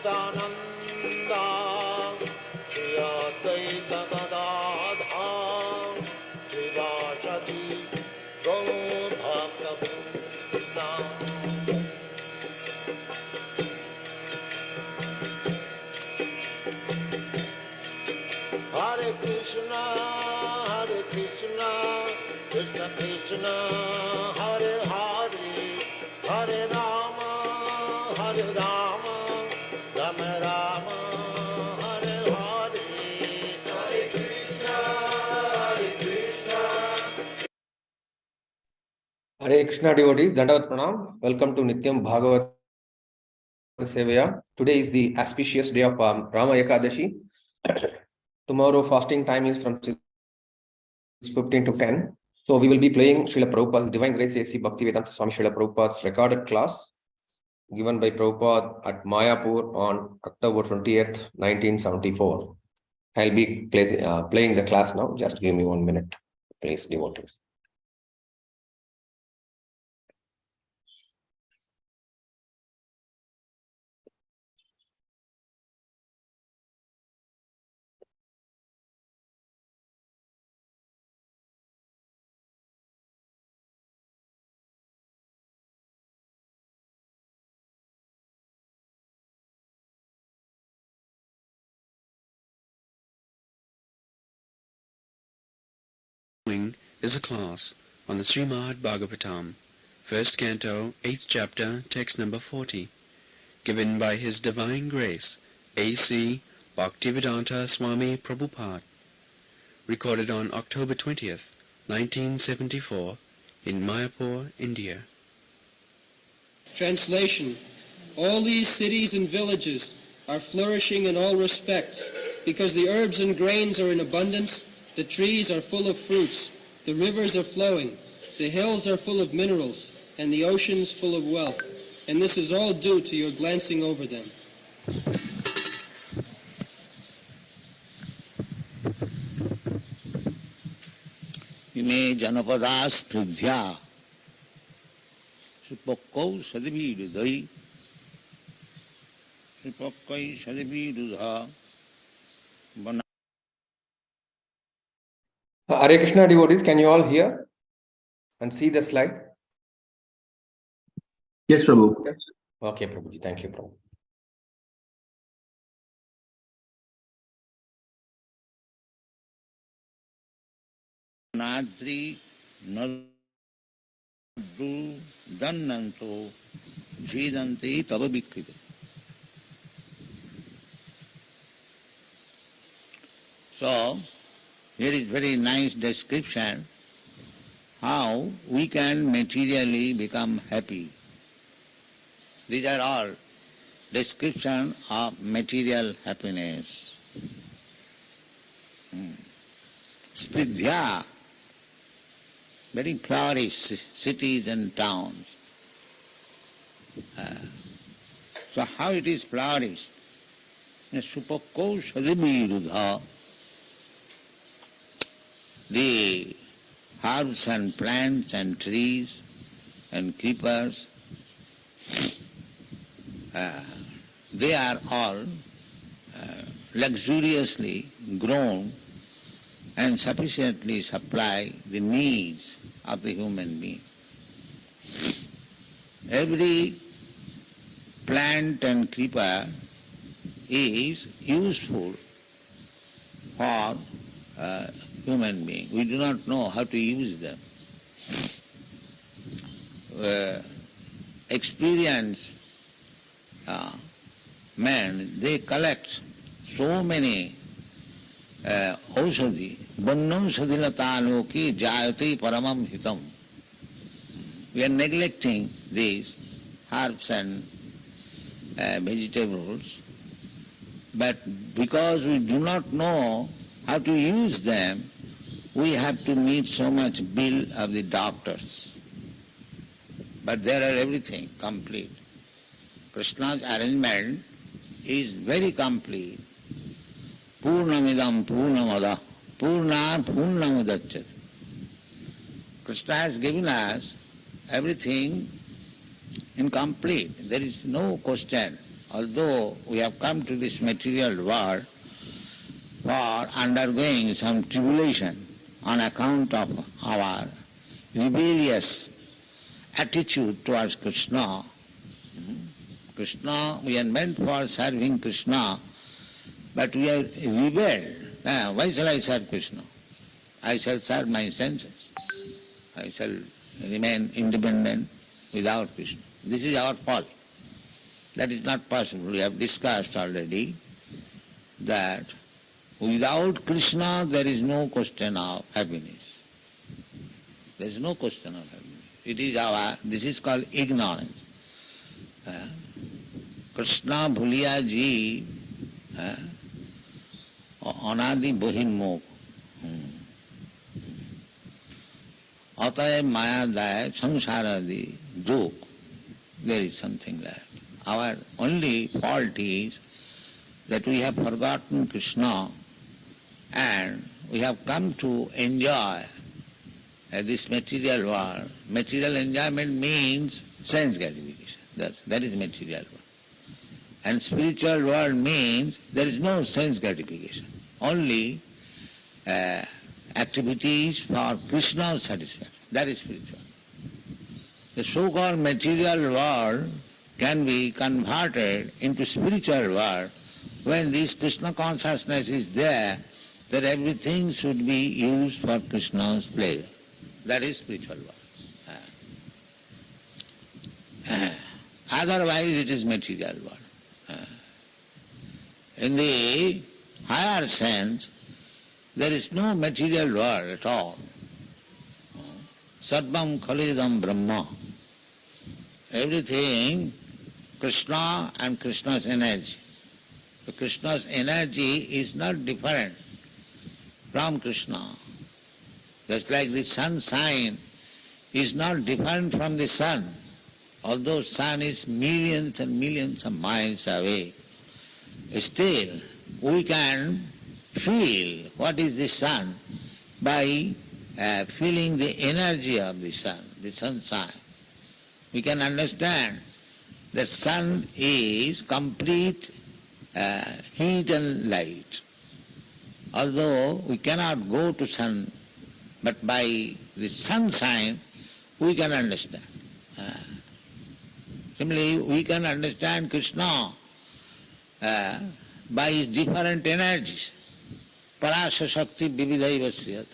Sananda Shri Advaita Gadadha Shivasati Gaur Bhakta Vrinda. Hare Krishna, Krishna Krishna, Hare Hare, Hare Rama, Rama Rama, Hare Hare, Hare Krishna, Krishna. Hare Krishna devotees, Dandavat Pranam. Welcome to Nityam Bhagavata Sevaya. Today is the auspicious day of Rama Ekadashi. Tomorrow fasting time is from 6:15 to 10. So we will be playing Srila Prabhupada's Divine Grace A.C. Bhaktivedanta Swami Srila Prabhupada's recorded class given by Prabhupada at Mayapur on October 20th, 1974. I'll be playing the class now. Just give me 1 minute, please, devotees. Is a class on the Srimad Bhagavatam, first canto, 8th chapter, text number 40, given by His Divine Grace, A.C. Bhaktivedanta Swami Prabupada, recorded on October 20th, 1974, in Mayapur, India. Translation. All these cities and villages are flourishing in all respects, because the herbs and grains are in abundance, the trees are full of fruits, the rivers are flowing, the hills are full of minerals, and the oceans full of wealth. And this is all due to your glancing over them. Ime janapadas pridhya Sripakau sadividudai Sripakai sadividudha. Hare Krishna devotees, can you all hear and see the slide? Yes, Prabhu. Okay, Prabhuji. Thank you, Prabhu. Nadri Nadu Dannanto Jidanti Tavabikrita. So, here is very nice description how we can materially become happy. These are all description of material happiness. Spridhya, very flourish cities and towns. So how it is flourished? Supakko sadivirudha. The herbs and plants and trees and creepers, they are all luxuriously grown and sufficiently supply the needs of the human being. Every plant and creeper is useful for human being. We do not know how to use them. Experienced men, they collect so many aushadhi, bannam sadhilataloki jayati paramam hitam. We are neglecting these herbs and vegetables, but because we do not know how to use them, we have to meet so much bill of the doctors. But there are everything complete. Krishna's arrangement is very complete. Purnamidam purnamada, purna purnamudachyat. Krishna has given us everything incomplete. There is no question although we have come to this material world for undergoing some tribulation on account of our rebellious attitude towards Krishna. Krishna, we are meant for serving Krishna, but we are rebelled. Why shall I serve Krishna? I shall serve my senses. I shall remain independent without Krishna. This is our fault. That is not possible. We have discussed already that without Krishna there is no question of happiness. There is no question of happiness. This is called ignorance. Krishna bhuliya ji anadi bohinmukh. Atay maya day samsaradi duk. There is something like that. Our only fault is that we have forgotten Krishna and we have come to enjoy this material world. Material enjoyment means sense gratification. That is material world. And spiritual world means there is no sense gratification. Only activities for Krishna's satisfaction. That is spiritual. The so-called material world can be converted into spiritual world when this Krishna consciousness is there, that everything should be used for Krishna's pleasure. That is spiritual world. Otherwise it is material world. In the higher sense, there is no material world at all. Sarvam khalidam Brahma. Everything Krishna and Krishna's energy. So Krishna's energy is not different from Krishna. Just like the sunshine is not different from the sun, although sun is millions and millions of miles away. Still, we can feel what is the sun by feeling the energy of the sun, the sunshine. We can understand that sun is complete heat and light. Although we cannot go to sun, but by the sunshine we can understand. Similarly, we can understand Krishna by his different energies. Parasya Shakti Vividhaiva Sriyat.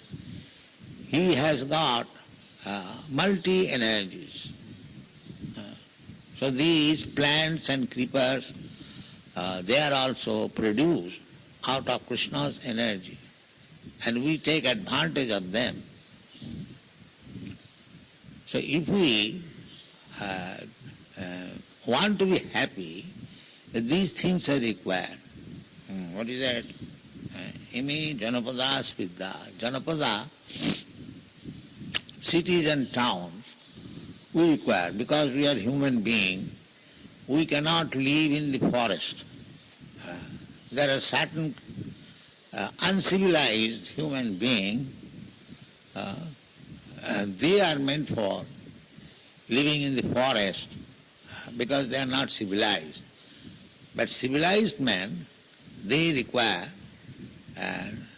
He has got multi-energies. So these plants and creepers, they are also produced out of Krishna's energy, and we take advantage of them. So if we want to be happy, these things are required. What is that? Imi Janapada Spidda. Janapada, cities and towns, we require, because we are human beings, we cannot live in the forest. There are certain uncivilized human beings, they are meant for living in the forest because they are not civilized. But civilized men, they require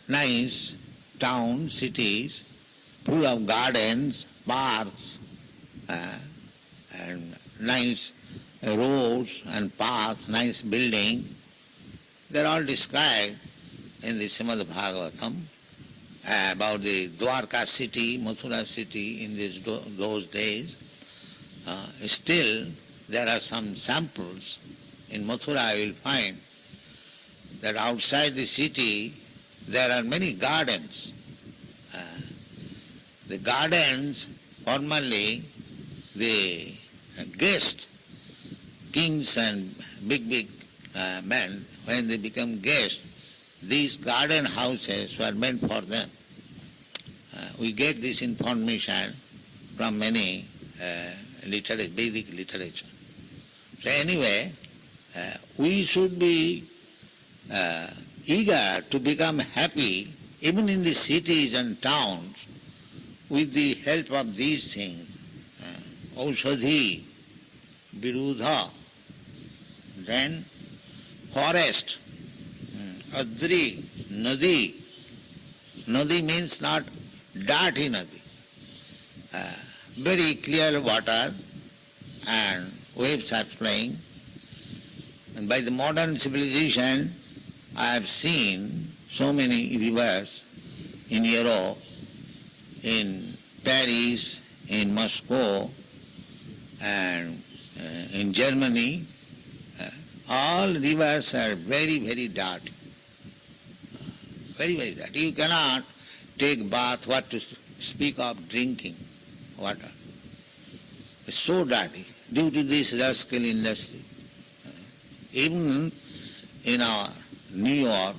nice towns, cities, full of gardens, parks, and nice roads and paths, nice buildings. They are all described in the Srimad Bhagavatam about the Dwarka city, Mathura city in those days. Still, there are some samples. In Mathura you will find that outside the city there are many gardens. The gardens, formerly the guests, kings and big men, when they become guests, these garden houses were meant for them. We get this information from many Vedic literature. So anyway, we should be eager to become happy even in the cities and towns with the help of these things. Aushadhi, Virudha, then forest, Adri, Nadi. Nadi means not dirty Nadi. Very clear water and waves are flowing. And by the modern civilization, I have seen so many rivers in Europe, in Paris, in Moscow, and in Germany. All rivers are very, very dirty. Very, very dirty. You cannot take bath, what to speak of drinking water. It's so dirty due to this rascal industry. Even in our New York,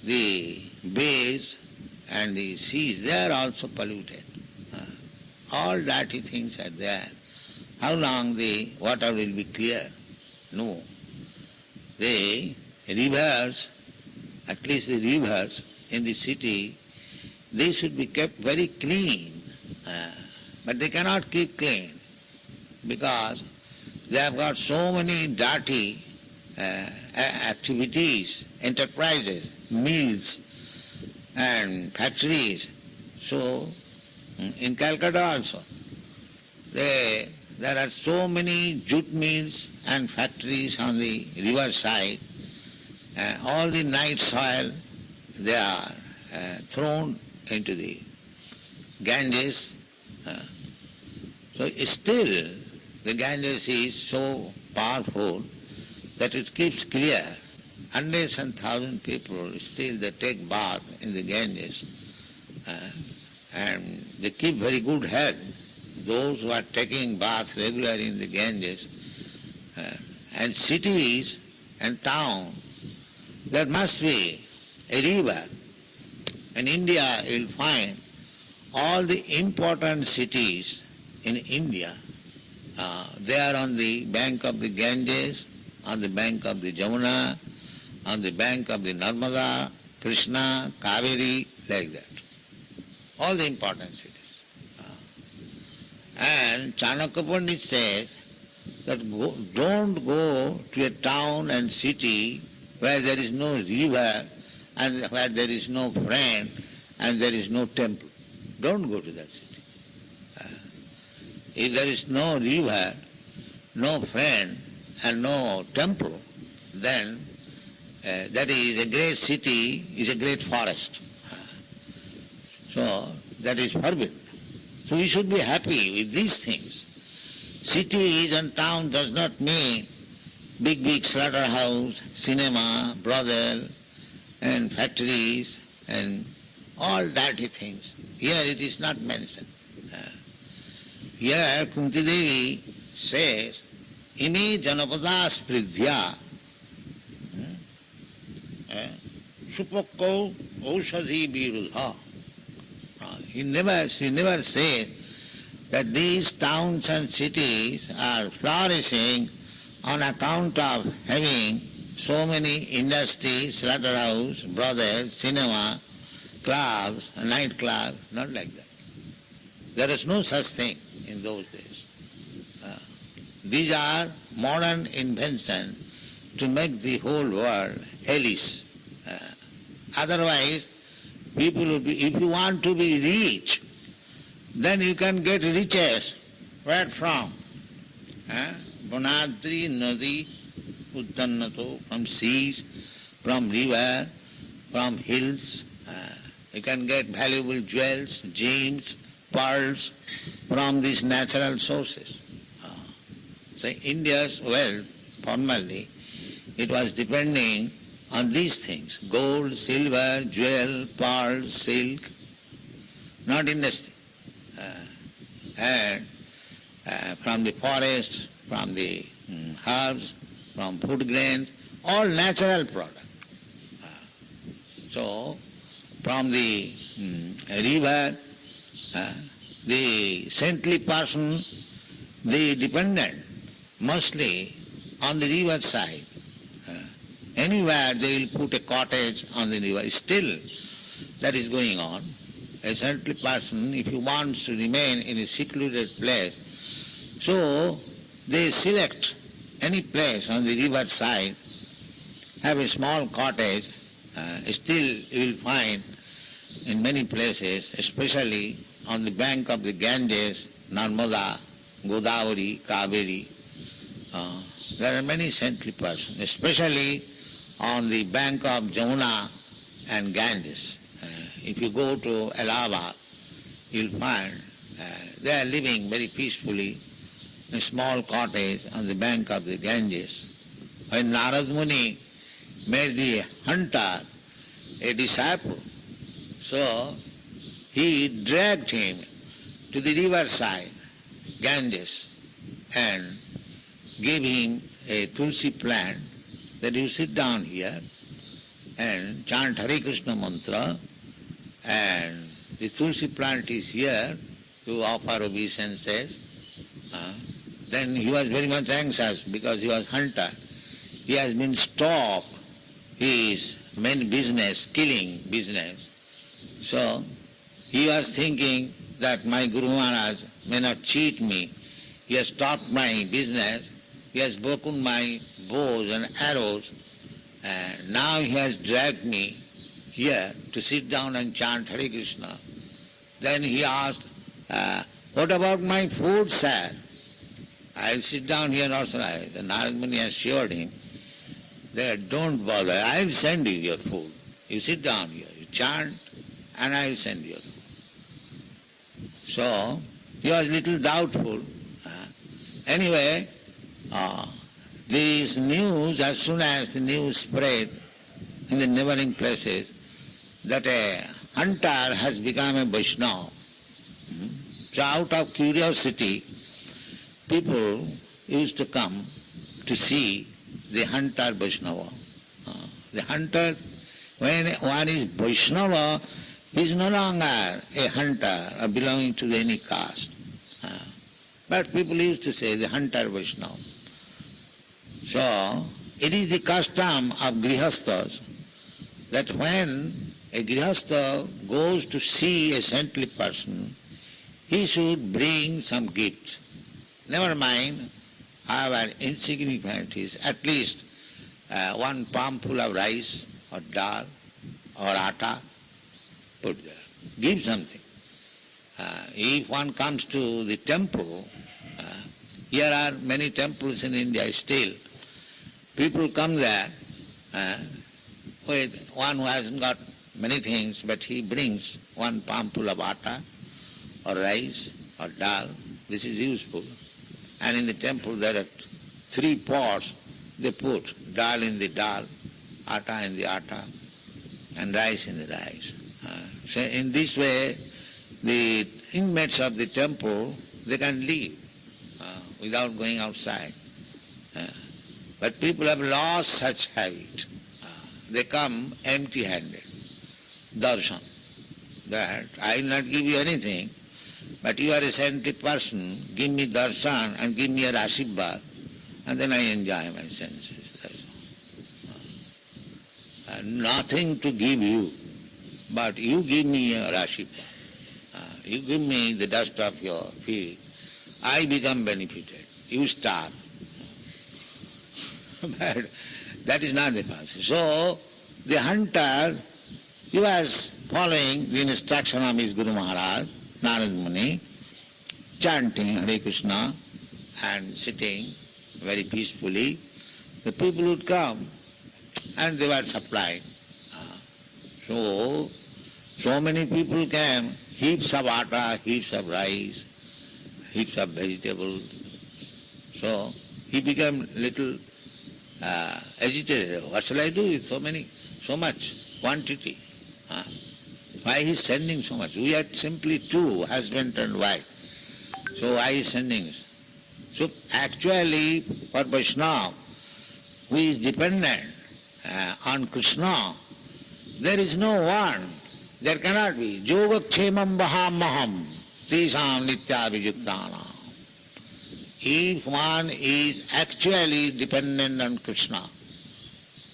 the bays and the seas, they are also polluted. All dirty things are there. How long the water will be clear? No. The rivers, at least the rivers in the city, they should be kept very clean. But they cannot keep clean because they have got so many dirty activities, enterprises, mills and factories. So in Calcutta also, there are so many jute mills and factories on the river side. All the night soil, they are thrown into the Ganges. So still the Ganges is so powerful that it keeps clear. Hundreds and thousands people still they take bath in the Ganges and they keep very good health. Those who are taking bath regularly in the Ganges and cities and towns, there must be a river. In India you will find all the important cities in India, they are on the bank of the Ganges, on the bank of the Jamuna, on the bank of the Narmada, Krishna, Kaveri, like that. All the important cities. And Chanakya Pandit says that don't go to a town and city where there is no river and where there is no friend and there is no temple. Don't go to that city. If there is no river, no friend and no temple, then that is a great city, is a great forest. So that is forbidden. So we should be happy with these things. Cities and town does not mean big slaughterhouse, cinema, brothel, and factories, and all dirty things. Here it is not mentioned. Here Kunti Devi says, Ime janapada spridhya supakko aushadhi virudha. She never said that these towns and cities are flourishing on account of having so many industries, slaughterhouse, brothels, cinema, clubs, nightclubs, not like that. There is no such thing in those days. These are modern inventions to make the whole world hellish. Otherwise, people would be, if you want to be rich, then you can get riches. Where from? Bonadri, Nadi, Uddannato, from seas, from river, from hills. You can get valuable jewels, gems, pearls from these natural sources. So India's wealth, formerly, it was depending on these things, gold, silver, jewel, pearl, silk, not industry. And from the forest, from the herbs, from food grains, all natural products. So from the river, the saintly person, they dependent mostly on the river side. Anywhere they will put a cottage on the river. Still that is going on. A saintly person, if he wants to remain in a secluded place, so they select any place on the river side, have a small cottage, still you will find in many places, especially on the bank of the Ganges, Narmada, Godavari, Kaveri, there are many saintly persons, especially on the bank of Jamuna and Ganges. If you go to Allahabad, you'll find they are living very peacefully in a small cottage on the bank of the Ganges. When Narad Muni made the hunter a disciple, so he dragged him to the riverside, Ganges, and gave him a tulsi plant that you sit down here and chant Hare Krishna mantra, and the tulsi plant is here to offer obeisances. Then he was very much anxious because he was hunter. He has been stopped his main business, killing business. So he was thinking that my Guru Maharaj may not cheat me. He has stopped my business. He has broken my bows and arrows. And now he has dragged me here to sit down and chant Hare Krishna. Then he asked, what about my food, sir? I'll sit down here also. The Narad Muni assured him, don't bother, I'll send you your food. You sit down here, you chant, and I'll send you. So he was a little doubtful. Anyway, this news, as soon as the news spread in the neighboring places, that a hunter has become a Vaishnava. So out of curiosity, people used to come to see the hunter Vaishnava. The hunter, when one is Vaishnava, he is no longer a hunter or belonging to any caste. But people used to say the hunter Vaishnava. So it is the custom of grihasthas that when a grihastha goes to see a saintly person, he should bring some gift. Never mind however insignificant it is, at least one palmful of rice or dal or atta, put there. Give something. If one comes to the temple, here are many temples in India still. People come there with one who hasn't got many things, but he brings one palmful of atta or rice or dal. This is useful. And in the temple there are 3 pots. They put dal in the dal, atta in the atta, and rice in the rice. So in this way, the inmates of the temple, they can live without going outside. But people have lost such habit. They come empty-handed. Darshan. That I will not give you anything, but you are a saintly person, give me darshan and give me a Ashirvad, and then I enjoy my senses. Nothing to give you, but you give me a Ashirvad. You give me the dust of your feet, I become benefited. You starve. But that is not the person. So the hunter, he was following the instruction of his Guru Maharaj, Narad Muni, chanting Hare Krishna and sitting very peacefully. The people would come and they were supplied. So many people came, heaps of atta, heaps of rice, heaps of vegetables. So he became little agitated. What shall I do with so much quantity? Why he is sending so much? We are simply 2, husband and wife. So why he is sending? So actually for Vaishnava, who is dependent on Krishna, there is no one, there cannot be. Yogakshemam vahamaham tesam nityabhijuktanam. If one is actually dependent on Krishna,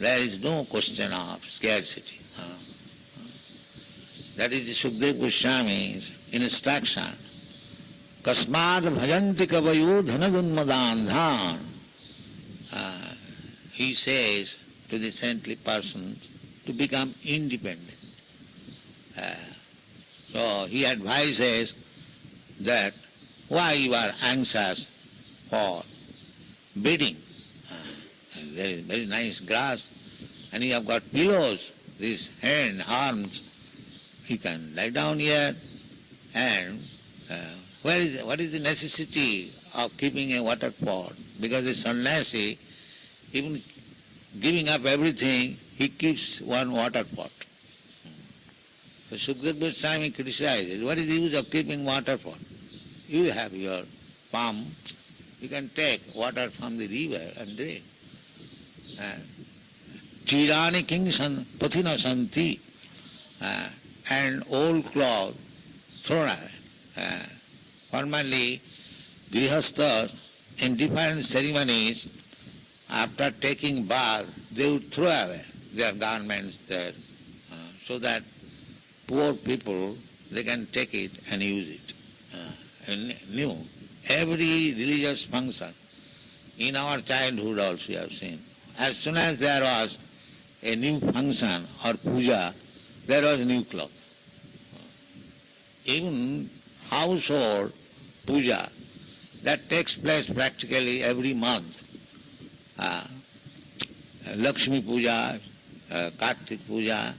there is no question of scarcity. That is the Sukdev Goswami's instruction. Kasmad bhajanti kavayo dhanadunmadandhan he says to the saintly persons to become independent. So he advises that why you are anxious for bedding. There is very nice grass and you have got pillows, these hand, arms. You can lie down here and what is the necessity of keeping a water pot? Because the sannyasi, even giving up everything, he keeps one water pot. So Sukadeva Goswami criticizes, what is the use of keeping water pot? You have your pump, you can take water from the river and drink. Chirani kingsan pathina santi, and old cloth thrown away. Formerly, grihasthas in different ceremonies, after taking bath, they would throw away their garments there, so that poor people, they can take it and use it. New. Every religious function, in our childhood also we have seen, as soon as there was a new function or puja, there was new cloth. Even household puja, that takes place practically every month. Lakshmi puja, Kartik puja,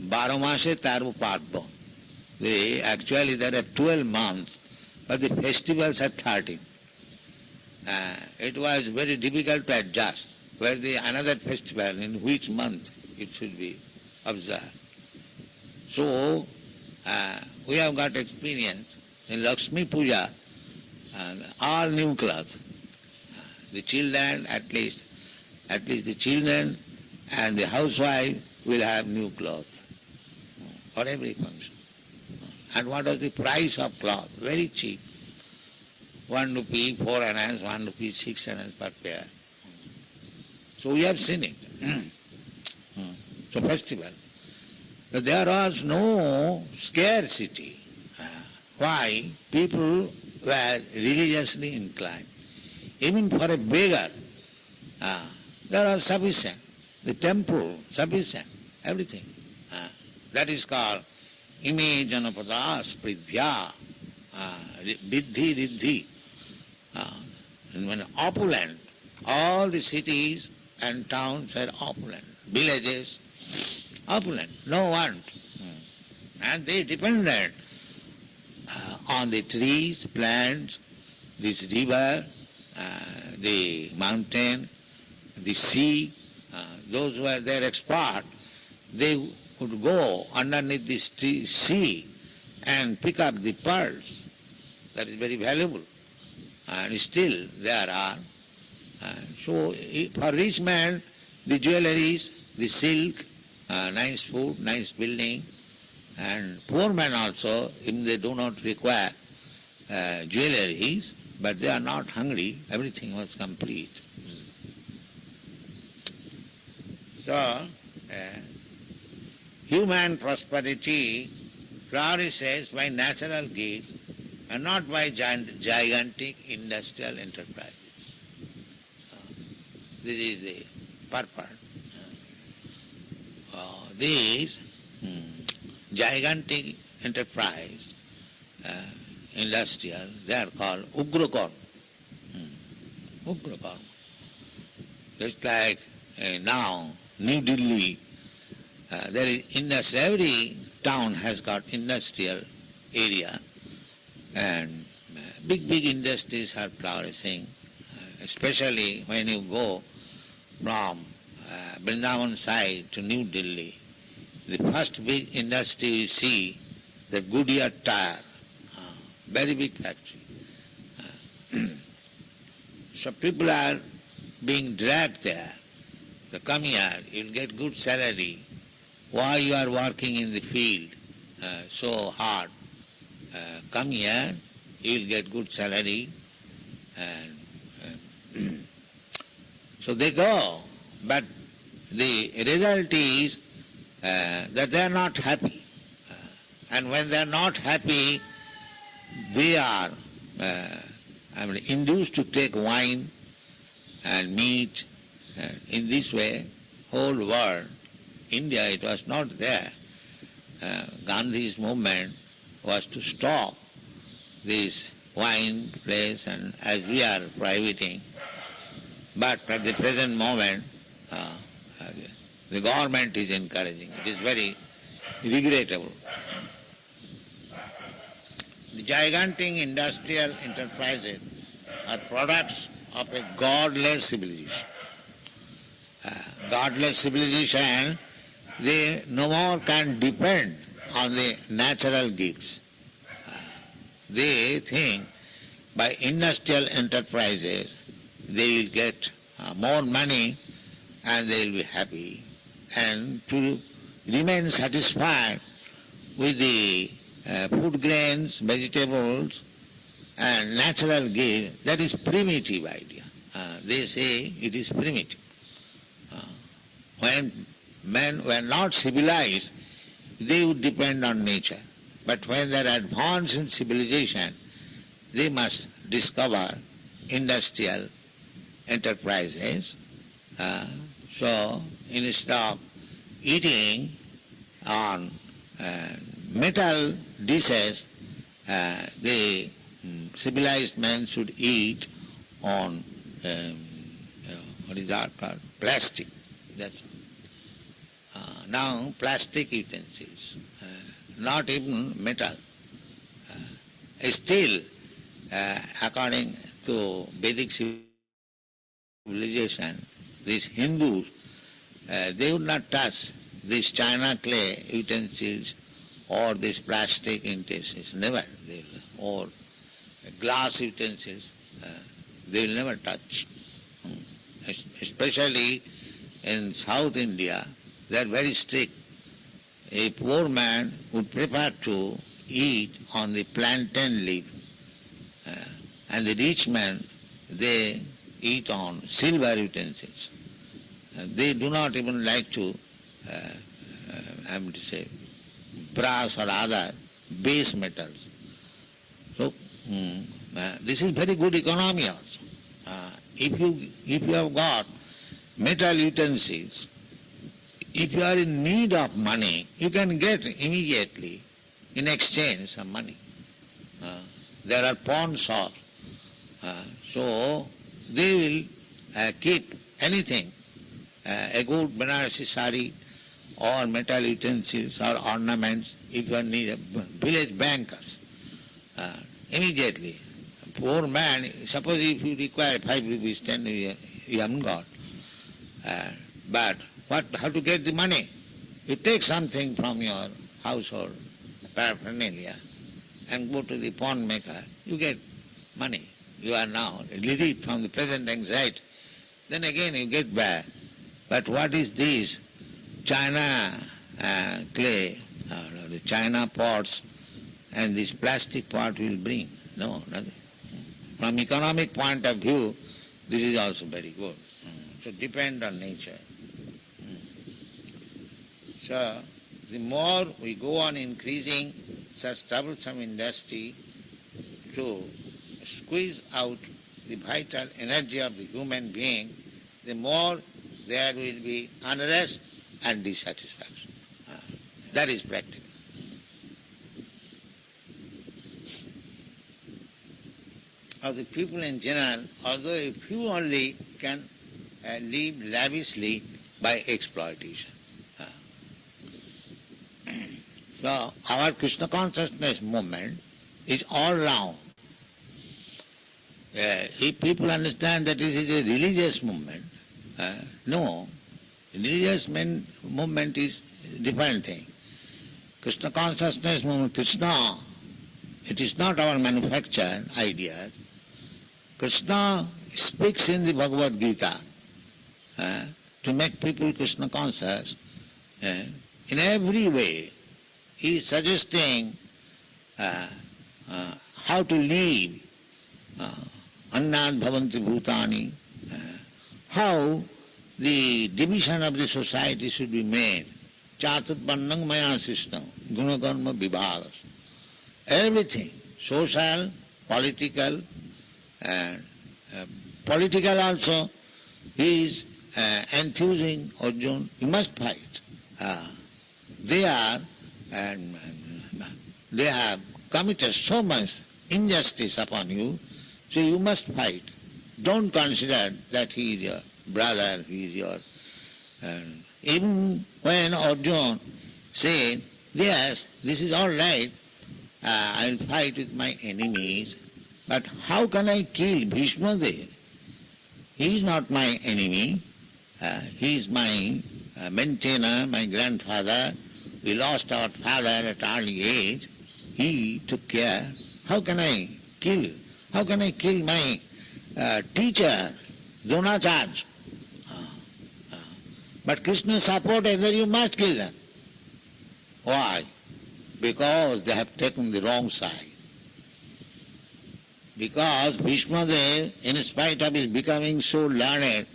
Baramase Taru Parva. Actually there are 12 months, but the festivals are 13. It was very difficult to adjust where the another festival, in which month it should be observed. So we have got experience in Lakshmi Puja, all new clothes. The children, at least the children and the housewife will have new clothes for every function. And what was the price of cloth? Very cheap. 1 rupee, 4 annas, 1 rupee, 6 annas per pair. So we have seen it. So festival. But there was no scarcity. Why? People were religiously inclined. Even for a beggar, there was sufficient. The temple, sufficient, everything. That is called ime janapada spridhya, riddhi. When opulent, all the cities and towns were opulent, villages opulent, no want. And they depended on the trees, plants, this river, the mountain, the sea. Those who were their expert, they would go underneath this sea and pick up the pearls. That is very valuable. And still there are. So for rich man, the jewelries, the silk, nice food, nice building, and poor man also, if they do not require jewelries, but they are not hungry, everything was complete. So, human prosperity flourishes by natural gifts and not by gigantic industrial enterprises. This is the purpose. These gigantic enterprise, industrial, they are called ugrakarma. Ugrakarma. Just like now, New Delhi, there is industry. Every town has got industrial area, and big industries are flourishing, especially when you go from Vrindavan side to New Delhi. The first big industry you see, the Goodyear tire, very big factory. So people are being dragged there. So come here, you'll get good salary. Why you are working in the field so hard? Come here, you'll get good salary. And so they go, but the result is that they are not happy. And when they are not happy, they are induced to take wine and meat In this way, whole world, India, it was not there. Gandhi's movement was to stop this wine place and as we are prohibiting. But at the present moment, the government is encouraging. It is very regrettable. The gigantic industrial enterprises are products of a godless civilization. Godless civilization, they no more can depend on the natural gifts. They think by industrial enterprises they will get more money and they will be happy. And to remain satisfied with the food grains, vegetables and natural gifts, that is primitive idea. They say it is primitive. When men were not civilized, they would depend on nature. But when they are advanced in civilization, they must discover industrial enterprises. So instead of eating on metal dishes, the civilized men should eat on what is that called? Plastic. That's now plastic utensils, not even metal. Still, according to Vedic civilization, these Hindus, they would not touch these china clay utensils or these plastic utensils, never. Or glass utensils, they will never touch. Especially in South India, they are very strict. A poor man would prefer to eat on the plantain leaf, and the rich man, they eat on silver utensils. They do not even like to, brass or other base metals. So this is very good economy also. If you have got metal utensils, if you are in need of money, you can get immediately in exchange some money. There are pawn shops, so they will keep anything, a good Banarasi sari or metal utensils or ornaments, if you need village bankers. Immediately, poor man, suppose if you require 5 rupees, 10 rupees, you haven't got. But how to get the money? You take something from your household paraphernalia and go to the pawn maker, you get money. You are now relieved from the present anxiety. Then again you get back. But what is this? China clay, the China pots and this plastic pot will bring? No, nothing. From economic point of view, this is also very good. So depend on nature. So the more we go on increasing such troublesome industry to squeeze out the vital energy of the human being, the more there will be unrest and dissatisfaction. That is practical. Of the people in general, although a few only can live lavishly by exploitation. So our Krishna consciousness movement is all round. If people understand that this is a religious movement, no, religious movement is a different thing. Krishna consciousness movement, Krishna, it is not our manufactured ideas. Krishna speaks in the Bhagavad Gita to make people Krishna conscious. In every way, he is suggesting how to live, annad bhavanti bhutani, how the division of the society should be made. Chatutpannang maya sistam, gunakarma vibhagas. Everything, social, political, and political also, he is enthusing Arjuna, you must fight. They are, and they have committed so much injustice upon you, so you must fight. Don't consider that he is your brother, he is your... even when Arjuna said, yes, this is all right, I will fight with my enemies, but how can I kill Bhishma Dev? He is not my enemy, he is my maintainer, my grandfather. We lost our father at early age. He took care. How can I kill? How can I kill my teacher, Dronacharya? But Krishna supported that you must kill them. Why? Because they have taken the wrong side. Because Bhishma Dev, in spite of his becoming so learned,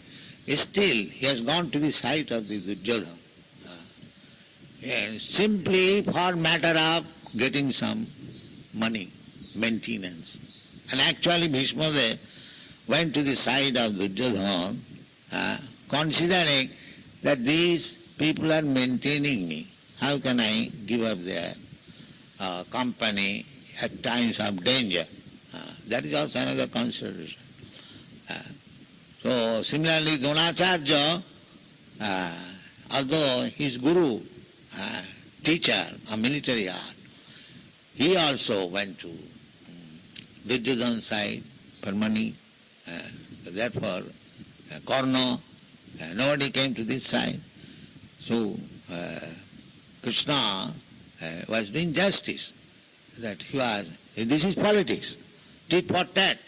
still he has gone to the side of the Duryodhana. Simply for matter of getting some money, maintenance. And actually Bhishma Dev went to the side of Duryodhana, considering that these people are maintaining me. How can I give up their company at times of danger? That is also another consideration. So similarly, Dronacharya, although his guru, teacher of military art, he also went to Duryodhana's side for money. Therefore, Karna, nobody came to this side. So Krishna was doing justice. That he was, this is politics. Tit for tat.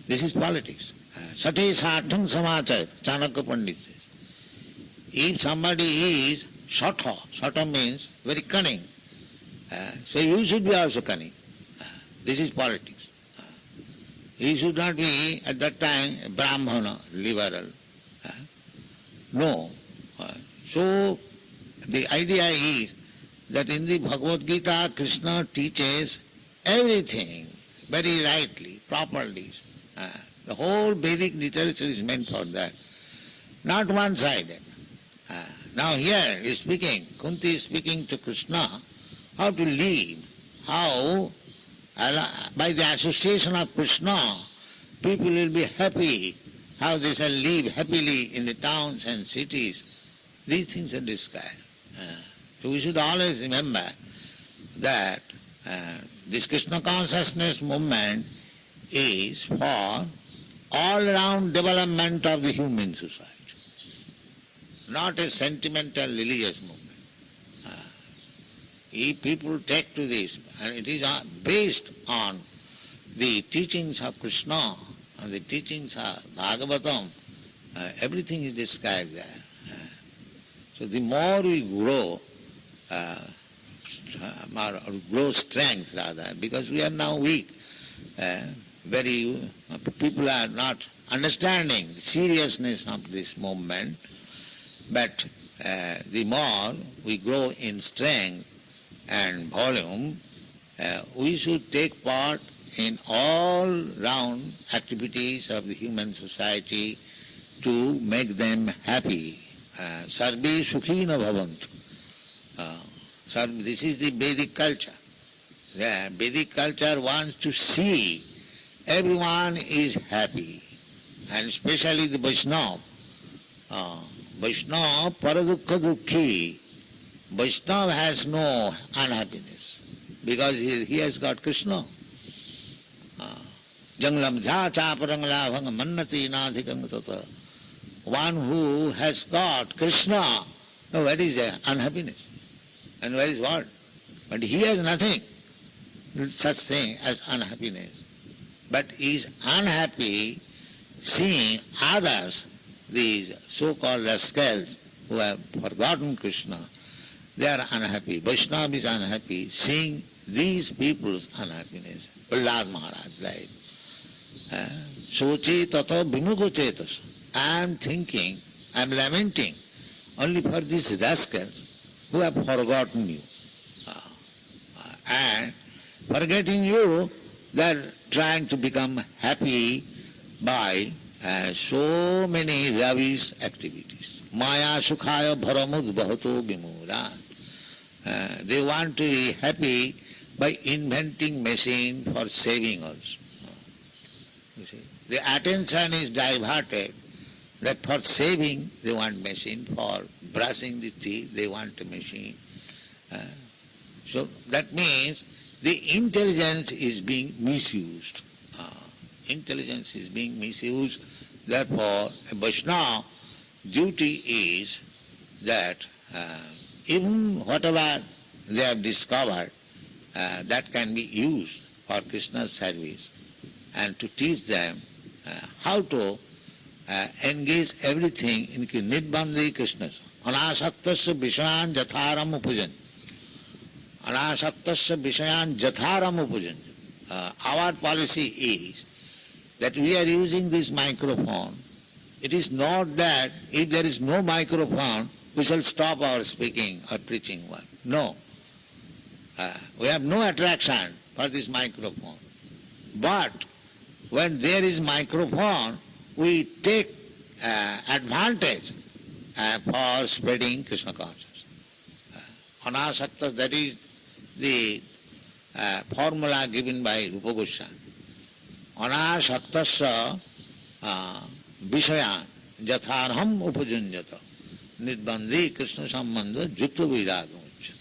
This is politics. Sati sartham samachayat, Chanakya Pandit says. If somebody is shata means very cunning, so you should be also cunning. This is politics. He should not be at that time a Brahmana, liberal. No. So the idea is that in the Bhagavad Gita, Krishna teaches everything very rightly, properly. The whole Vedic literature is meant for that, not one-sided. Now here he is speaking, Kunti is speaking to Krishna, how to live, how by the association of Krishna people will be happy, how they shall live happily in the towns and cities. These things are described. So we should always remember that this Krishna consciousness movement is for all-round development of the human society, not a sentimental religious movement. If people take to this, and it is based on the teachings of Krishna and the teachings of Bhagavatam, everything is described there. So the more we grow, grow strength rather, because we are now weak, people are not understanding the seriousness of this movement, but the more we grow in strength and volume, we should take part in all round activities of the human society to make them happy. Sarve sukhina bhavantu. This is the Vedic culture. The Vedic culture wants to see everyone is happy, and especially the Vaishnava. Vaishnava paradukha dukhi. Vaishnava has no unhappiness because he has got Krishna. Janglam dha chaparang lavang mannati nadhikang tata. One who has got Krishna, no, what is there? Unhappiness. And where is what? But he has nothing, such thing as unhappiness. But he is unhappy seeing others, these so-called rascals who have forgotten Krishna, they are unhappy. Vaishnava is unhappy seeing these people's unhappiness. Prahlad Maharaj died. Sochi tato vimugo chetas. I am thinking, I am lamenting only for these rascals who have forgotten you. And forgetting you, they are trying to become happy by so many rubbish activities. Maya sukhaya bharamud bhato vimura. They want to be happy by inventing machine for saving also. You see, the attention is diverted that for saving they want machine, for brushing the teeth they want a machine. So that means the intelligence is being misused. Intelligence is being misused. Therefore, a Vaishnava duty is that even whatever they have discovered, that can be used for Krishna's service, and to teach them how to engage everything in Nidbandhi Krishna. Anasaktasya Vishayan Jatharam Upajan. Anasaktasya Vishayan Jatharam Upajan. Our policy is that we are using this microphone. It is not that if there is no microphone, we shall stop our speaking or preaching work. No. We have no attraction for this microphone. But when there is microphone, we take advantage for spreading Krishna consciousness. Anasakta, that is the formula given by Rupa Goswami. Anasaktasya Vishayan Jatharham Upajanjata Nidbandhi Krishna Sambandha Jukta Viragamucha.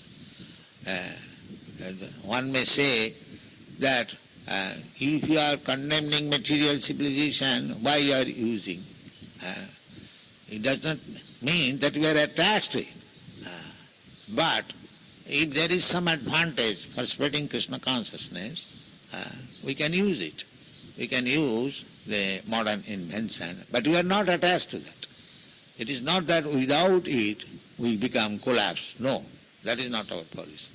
One may say that if you are condemning material civilization, why you are using? It does not mean that we are attached to it. But if there is some advantage for spreading Krishna consciousness, we can use it. We can use the modern invention, but we are not attached to that. It is not that without it we become collapsed. No, that is not our policy.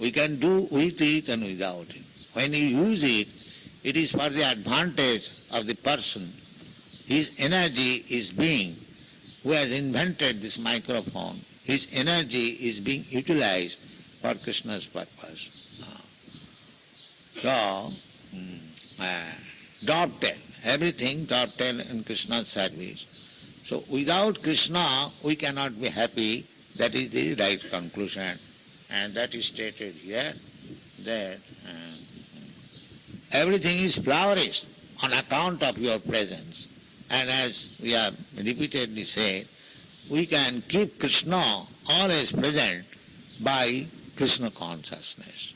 We can do with it and without it. When you use it, it is for the advantage of the person. His energy is being, who has invented this microphone, his energy is being utilized for Krishna's purpose. So, dovetail, everything dovetail in Krishna's service. So without Krishna we cannot be happy. That is the right conclusion. And that is stated here, that everything is flourished on account of your presence. And as we have repeatedly said, we can keep Krishna always present by Krishna consciousness.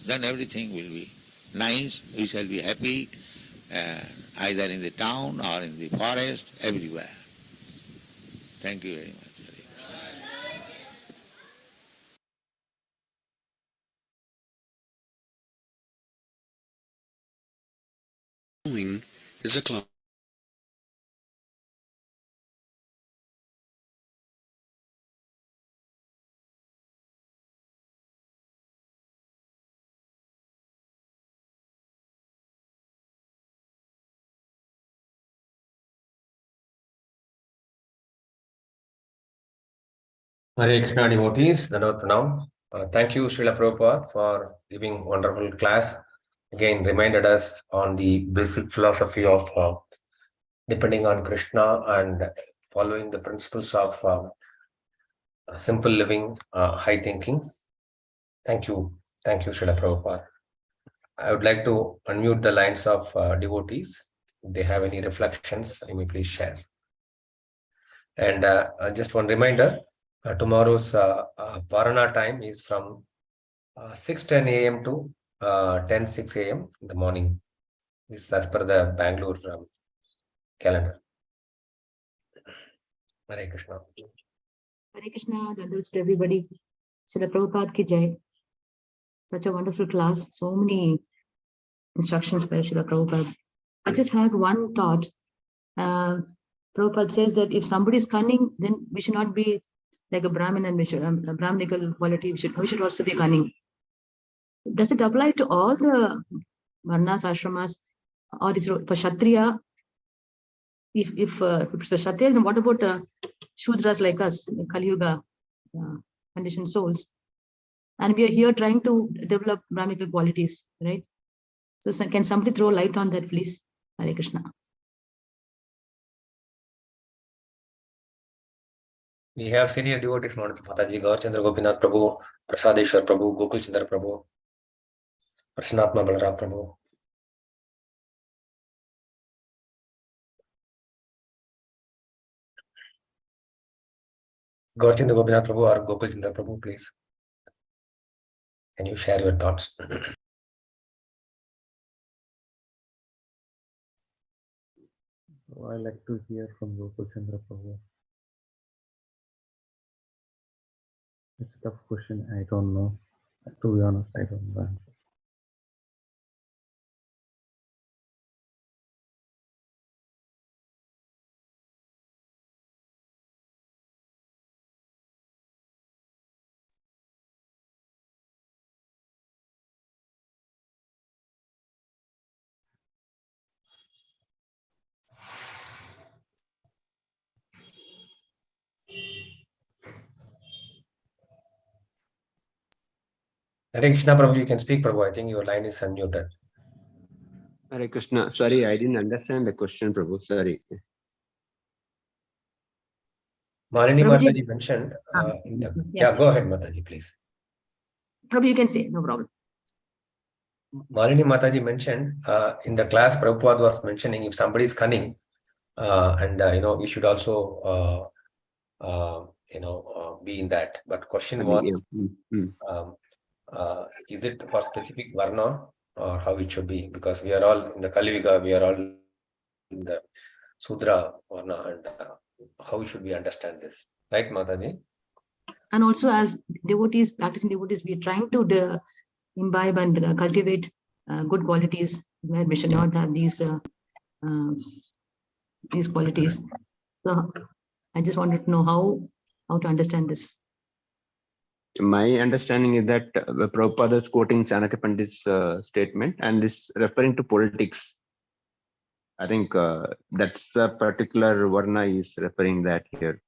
Then everything will be nice, we shall be happy, either in the town or in the forest, everywhere. Thank you very much. Following is a class Hare Krishna devotees, Dandavat Pranam. Thank you, Srila Prabhupada, for giving wonderful class. Again, reminded us on the basic philosophy of depending on Krishna and following the principles of simple living, high thinking. Thank you, Srila Prabhupada. I would like to unmute the lines of devotees. If they have any reflections, you may please share. And just one reminder, tomorrow's Parana time is from 6:10 a.m. to 10:06 a.m. in the morning. This is as per the Bangalore calendar. Hare Krishna. Hare Krishna, Dandavats to everybody. Srila Prabhupada ki jai. Such a wonderful class. So many instructions by Srila Prabhupada. I just had one thought. Prabhupada says that if somebody is cunning, then we should not be like a Brahmin and we should, a Brahminical quality. We should also be cunning. Does it apply to all the varnas, ashramas, or is it for Kshatriya? If it's for Kshatriya, then what about Shudras like us, Kali Yuga, conditioned souls? And we are here trying to develop Brahminical qualities, right? So can somebody throw light on that, please? Hare Krishna. We have senior devotees, Mataji, Gaurchandra Gopinath Prabhu, Prasadeshwar Prabhu, Gokul Chandra Prabhu, Prasanatma Balaram Prabhu. Gaurchandra Gopinath Prabhu or Gokul Chandra Prabhu, please. Can you share your thoughts? I like to hear from Gokul Chandra Prabhu. It's a tough question. I don't know. To be honest, I don't know. Hare Krishna Prabhu, you can speak, Prabhu. I think your line is unmuted. Hare Krishna. Sorry, I didn't understand the question, Prabhu. Sorry. Malini Prabhuji, Mataji mentioned yeah. go ahead, Mataji, please. Prabhu, you can say, no problem. Malini Mataji mentioned in the class, Prabhupada was mentioning if somebody is cunning, we should also be in that. But question was, is it for specific varna or how it should be? Because we are all in the Kali Yuga, we are all in the Sudra varna, and how should we understand this? Right, Mataji? And also as devotees, practicing devotees, we are trying to imbibe and cultivate good qualities where we should not have these qualities. So I just wanted to know how to understand this. My understanding is that Prabhupada is quoting Chanakya Pandit's statement and is referring to politics. I think that's a particular varna is referring that here.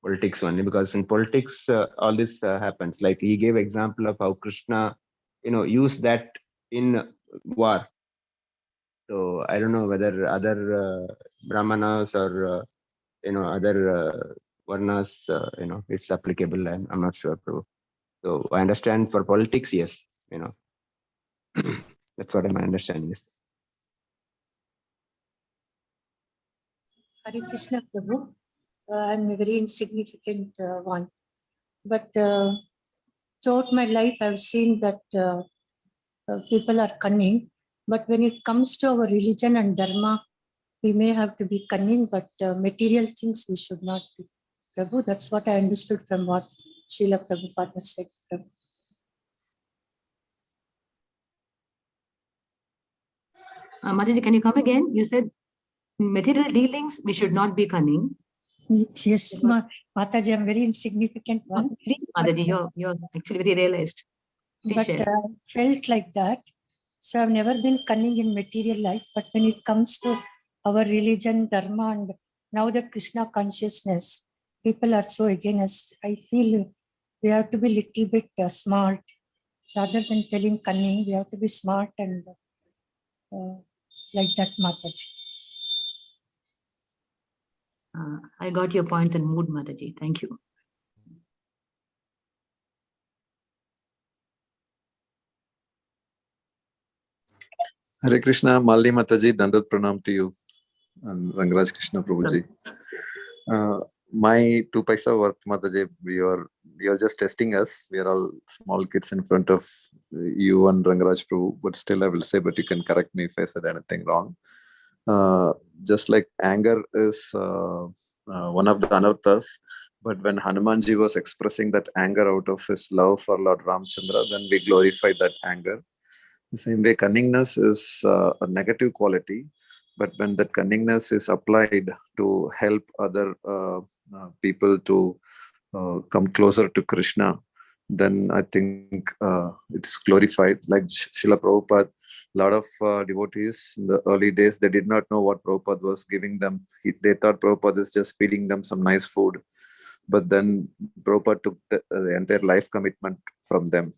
Politics only, because in politics all this happens. Like he gave example of how Krishna used that in war. So I don't know whether other brahmanas or other varnas it's applicable. I'm not sure, Prabhu. So I understand for politics, yes, that's what my understanding is. Hare Krishna Prabhu. I'm a very insignificant one. But throughout my life, I've seen that people are cunning. But when it comes to our religion and dharma, we may have to be cunning, but material things we should not be. Prabhu, that's what I understood from what Srila Prabupada said. Prabhu. Mataji, can you come again? You said in material dealings, we should not be cunning. Yes, Mataji, I'm very insignificant one. Mataji, you're actually very realized. But I felt like that. So I've never been cunning in material life, but when it comes to our religion, dharma, and now the Krishna consciousness, people are so against. I feel we have to be a little bit smart. Rather than telling cunning, we have to be smart and like that, Mataji. I got your point and mood, Mataji. Thank you. Hare Krishna, Malini Mataji, Dandat Pranam to you, and Rangaraj Krishna Prabhuji. My 2 paisa worth, Mataji, you are just testing us. We are all small kids in front of you and Rangaraj Prabhu, but still I will say, but you can correct me if I said anything wrong. Just like anger is one of the anarthas, but when Hanumanji was expressing that anger out of his love for Lord Ramchandra, then we glorify that anger. The same way, cunningness is a negative quality, but when that cunningness is applied to help other people to come closer to Krishna, then I think it's glorified. Like Srila Prabhupada, a lot of devotees in the early days, they did not know what Prabhupada was giving them. They thought Prabhupada is just feeding them some nice food. But then Prabhupada took the entire life commitment from them.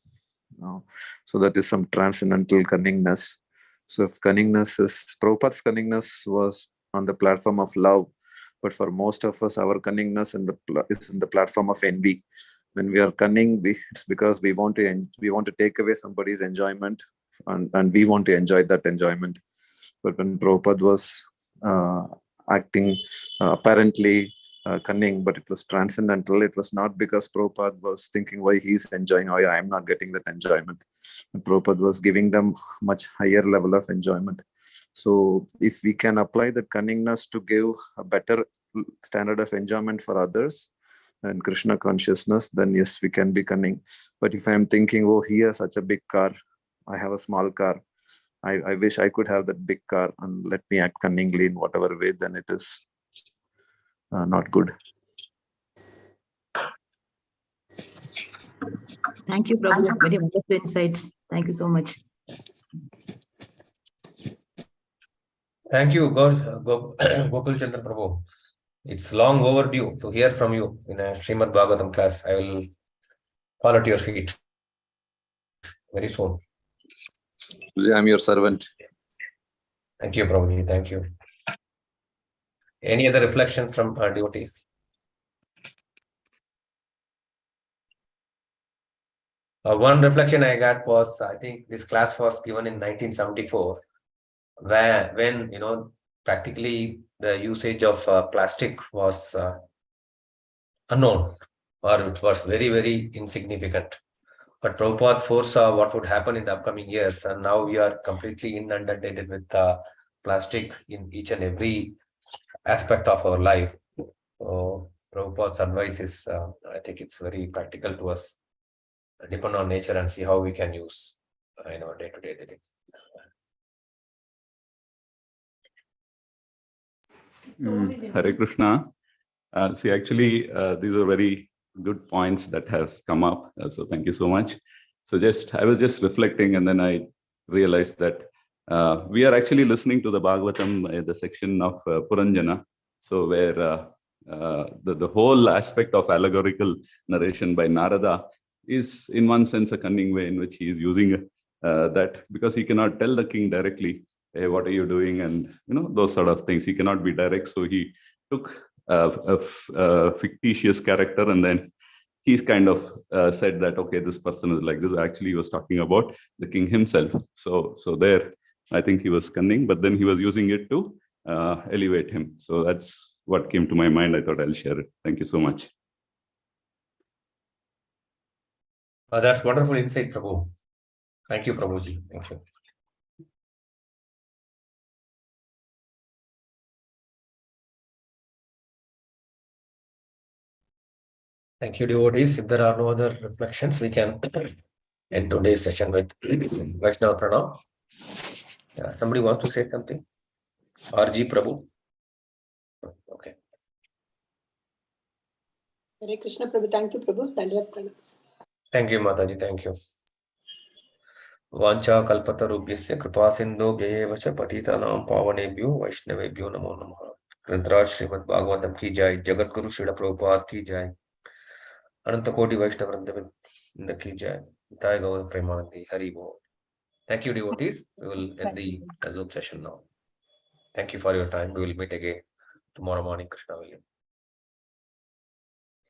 So that is some transcendental cunningness. So if cunningness is, Prabhupada's cunningness was on the platform of love, But for most of us, our cunningness is in the platform of envy. When we are cunning, it's because we want to take away somebody's enjoyment, and we want to enjoy that enjoyment. But when Prabhupada was acting apparently cunning, but it was transcendental. It was not because Prabhupada was thinking why he's enjoying, oh yeah, I'm not getting that enjoyment. And Prabhupada was giving them much higher level of enjoyment. So if we can apply the cunningness to give a better standard of enjoyment for others and Krishna consciousness, then yes, we can be cunning. But if I'm thinking, oh, he has such a big car, I have a small car, I wish I could have that big car, and let me act cunningly in whatever way, then it is not good. Thank you, Prabhu. Very wonderful insights. Thank you so much. Thank you, Gokul Chandra Prabhu. It's long overdue to hear from you in a Srimad Bhagavatam class. I will fall at your feet very soon. I'm your servant. Thank you, Prabhuji. Thank you. Any other reflections from our devotees? One reflection I got was, I think this class was given in 1974, when practically the usage of plastic was unknown, or it was very, very insignificant. But Prabhupada foresaw what would happen in the upcoming years, and now we are completely inundated with plastic in each and every aspect of our life. So Prabhupada's advice is, I think it's very practical to us. Depend on nature and see how we can use in our day-to-day living. Hare Krishna. See, actually, these are very good points that has come up. So thank you so much. So I was just reflecting, and then I realized that we are actually listening to the Bhagavatam, the section of Puranjana. So where the whole aspect of allegorical narration by Narada is in one sense a cunning way in which he is using that, because he cannot tell the king directly, hey, what are you doing? And those sort of things. He cannot be direct. So he took a fictitious character, and then he's kind of said that, okay, this person is like this. Actually, he was talking about the king himself. So there, I think he was cunning, but then he was using it to elevate him. So that's what came to my mind. I thought I'll share it. Thank you so much. That's wonderful insight, Prabhu. Thank you, Prabhuji. Thank you. Thank you, devotees. If there are no other reflections, we can end today's session with Vaishnava Pranam. Somebody wants to say something? RG Prabhu? Okay. Hare Krishna Prabhu. Thank you, Prabhu. Dandavat pranams. Thank you, Mataji. Thank you. Vancha kalpatarubhyasya kripa sindho bhyeva cha patitanam pavanebhyo vaishnavebhyo namo namaha. Grantaraj Srimad Bhagavatam ki jai. Jagat Guru Srila Prabupada ki jai. Ananta Koti Vaishnava Vrinda ki jai. Nitai Gaur Premanandi Hari Bol. Thank you, devotees. We will end the Zoom session now. Thank you for your time. We will meet again tomorrow morning, Krishna William.